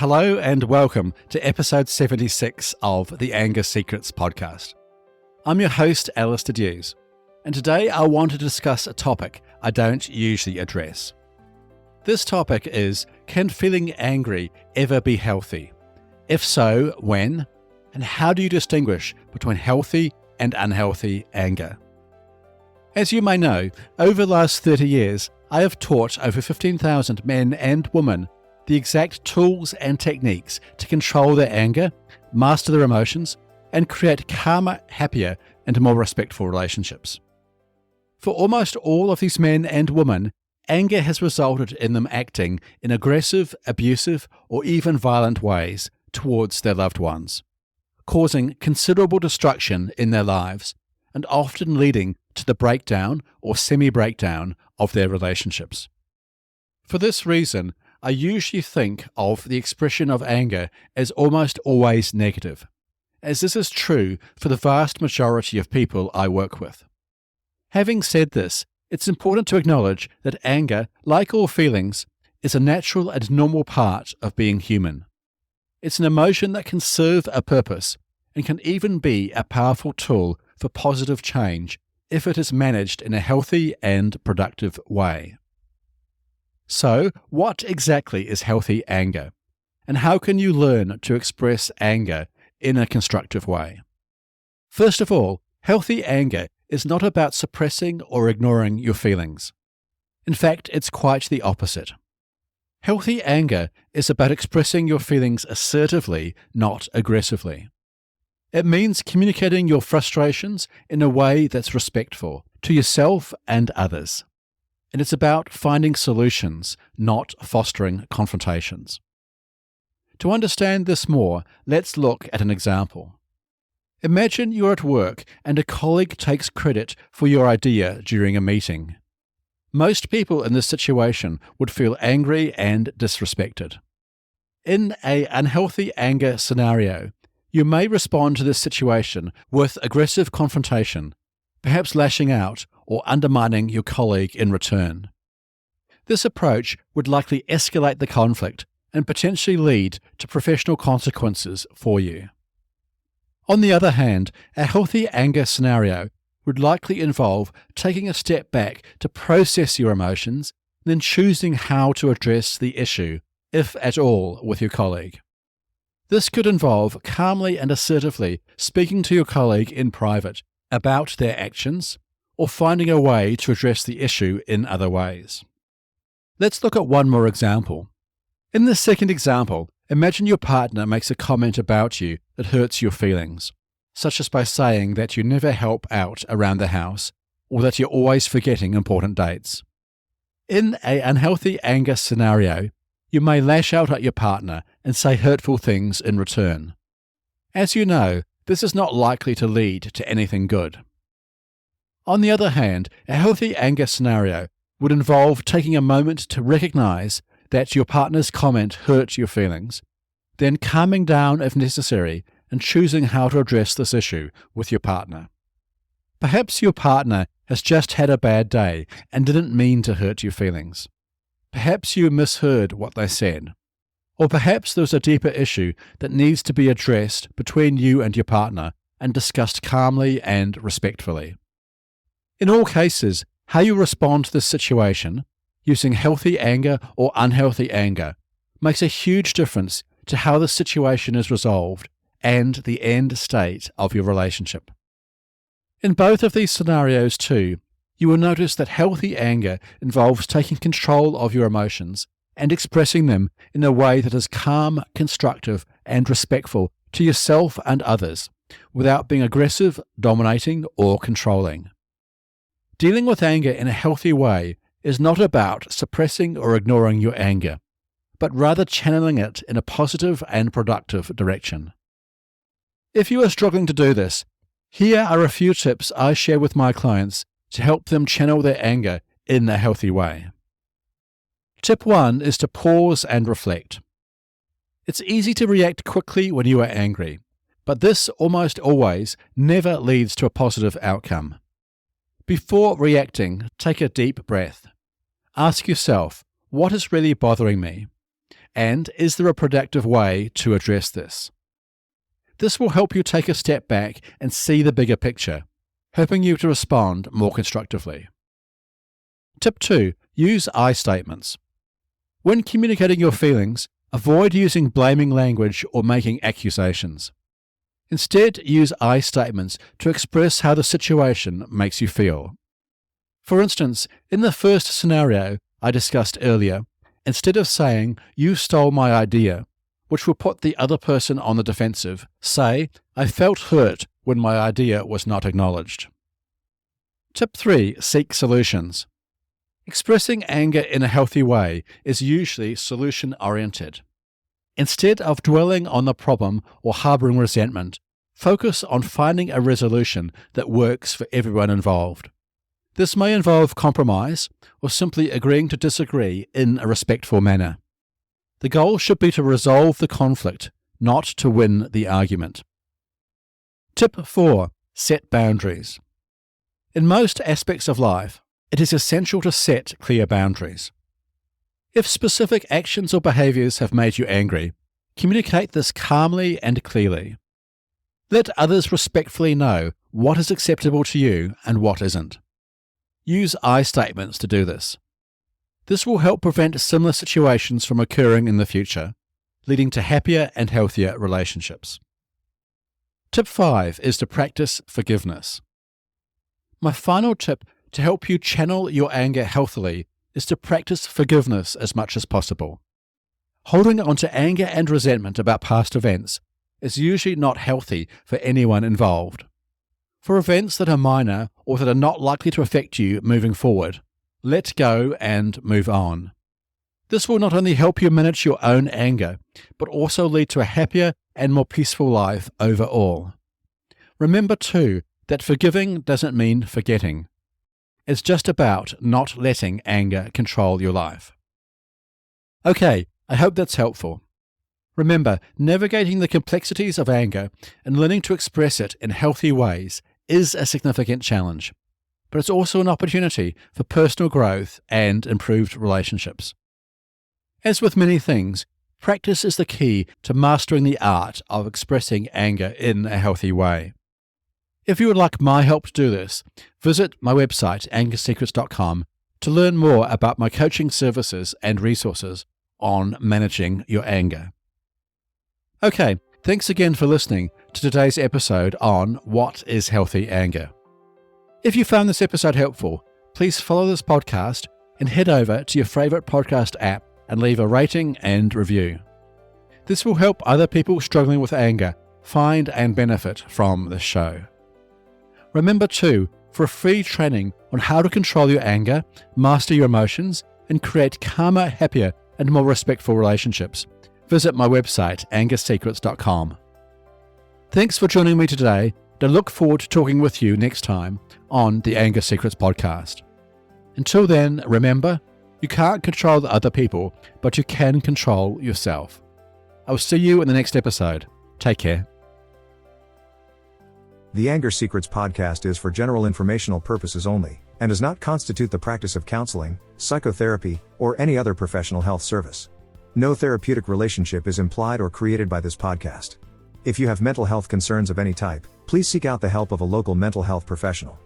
Hello and welcome to episode 76 of the Anger Secrets podcast. I'm your host, Alastair Duhs, and today I want to discuss a topic I don't usually address. This topic is, can feeling angry ever be healthy? If so, when? And how do you distinguish between healthy and unhealthy anger? As you may know, over the last 30 years, I have taught over 15,000 men and women the exact tools and techniques to control their anger, master their emotions, and create calmer, happier, and more respectful relationships. For almost all of these men and women, anger has resulted in them acting in aggressive, abusive, or even violent ways towards their loved ones, causing considerable destruction in their lives and often leading to the breakdown or semi-breakdown of their relationships. For this reason, I usually think of the expression of anger as almost always negative, as this is true for the vast majority of people I work with. Having said this, it's important to acknowledge that anger, like all feelings, is a natural and normal part of being human. It's an emotion that can serve a purpose and can even be a powerful tool for positive change if it is managed in a healthy and productive way. So, what exactly is healthy anger? And how can you learn to express anger in a constructive way? First of all, healthy anger is not about suppressing or ignoring your feelings. In fact, it's quite the opposite. Healthy anger is about expressing your feelings assertively, not aggressively. It means communicating your frustrations in a way that's respectful to yourself and others. And it's about finding solutions, not fostering confrontations. To understand this more, let's look at an example. Imagine you're at work and a colleague takes credit for your idea during a meeting. Most people in this situation would feel angry and disrespected. In an unhealthy anger scenario, you may respond to this situation with aggressive confrontation, perhaps lashing out or undermining your colleague in return. This approach would likely escalate the conflict and potentially lead to professional consequences for you. On the other hand, a healthy anger scenario would likely involve taking a step back to process your emotions, then choosing how to address the issue, if at all, with your colleague. This could involve calmly and assertively speaking to your colleague in private about their actions, or finding a way to address the issue in other ways. Let's look at one more example. In this second example, imagine your partner makes a comment about you that hurts your feelings, such as by saying that you never help out around the house, or that you're always forgetting important dates. In an unhealthy anger scenario, you may lash out at your partner and say hurtful things in return. As you know, this is not likely to lead to anything good. On the other hand, a healthy anger scenario would involve taking a moment to recognize that your partner's comment hurt your feelings, then calming down if necessary and choosing how to address this issue with your partner. Perhaps your partner has just had a bad day and didn't mean to hurt your feelings. Perhaps you misheard what they said. Or perhaps there's a deeper issue that needs to be addressed between you and your partner and discussed calmly and respectfully. In all cases, how you respond to this situation, using healthy anger or unhealthy anger, makes a huge difference to how the situation is resolved and the end state of your relationship. In both of these scenarios too, you will notice that healthy anger involves taking control of your emotions and expressing them in a way that is calm, constructive, and respectful to yourself and others, without being aggressive, dominating, or controlling. Dealing with anger in a healthy way is not about suppressing or ignoring your anger, but rather channeling it in a positive and productive direction. If you are struggling to do this, here are a few tips I share with my clients to help them channel their anger in a healthy way. Tip 1 is to pause and reflect. It's easy to react quickly when you are angry, but this almost always never leads to a positive outcome. Before reacting, take a deep breath. Ask yourself, what is really bothering me? And is there a productive way to address this? This will help you take a step back and see the bigger picture, helping you to respond more constructively. Tip 2. Use I statements. When communicating your feelings, avoid using blaming language or making accusations. Instead, use I statements to express how the situation makes you feel. For instance, in the first scenario I discussed earlier, instead of saying, "You stole my idea," which will put the other person on the defensive, say, "I felt hurt when my idea was not acknowledged." Tip 3. Seek solutions. Expressing anger in a healthy way is usually solution-oriented. Instead of dwelling on the problem or harboring resentment, focus on finding a resolution that works for everyone involved. This may involve compromise or simply agreeing to disagree in a respectful manner. The goal should be to resolve the conflict, not to win the argument. Tip 4. Set boundaries. In most aspects of life, it is essential to set clear boundaries. If specific actions or behaviours have made you angry, communicate this calmly and clearly. Let others respectfully know what is acceptable to you and what isn't. Use I statements to do this. This will help prevent similar situations from occurring in the future, leading to happier and healthier relationships. Tip 5 is to practice forgiveness. My final tip to help you channel your anger healthily is to practice forgiveness as much as possible. Holding on to anger and resentment about past events is usually not healthy for anyone involved. For events that are minor or that are not likely to affect you moving forward, let go and move on. This will not only help you manage your own anger, but also lead to a happier and more peaceful life overall. Remember too that forgiving doesn't mean forgetting. It's just about not letting anger control your life. Okay, I hope that's helpful. Remember, navigating the complexities of anger and learning to express it in healthy ways is a significant challenge, but it's also an opportunity for personal growth and improved relationships. As with many things, practice is the key to mastering the art of expressing anger in a healthy way. If you would like my help to do this, visit my website, angersecrets.com, to learn more about my coaching services and resources on managing your anger. Okay, thanks again for listening to today's episode on What is Healthy Anger. If you found this episode helpful, please follow this podcast and head over to your favorite podcast app and leave a rating and review. This will help other people struggling with anger find and benefit from this show. Remember too, for a free training on how to control your anger, master your emotions, and create calmer, happier, and more respectful relationships, visit my website, angersecrets.com. Thanks for joining me today, and I look forward to talking with you next time on the Anger Secrets podcast. Until then, remember, you can't control the other people, but you can control yourself. I'll see you in the next episode. Take care. The Anger Secrets podcast is for general informational purposes only, and does not constitute the practice of counseling, psychotherapy, or any other professional health service. No therapeutic relationship is implied or created by this podcast. If you have mental health concerns of any type, please seek out the help of a local mental health professional.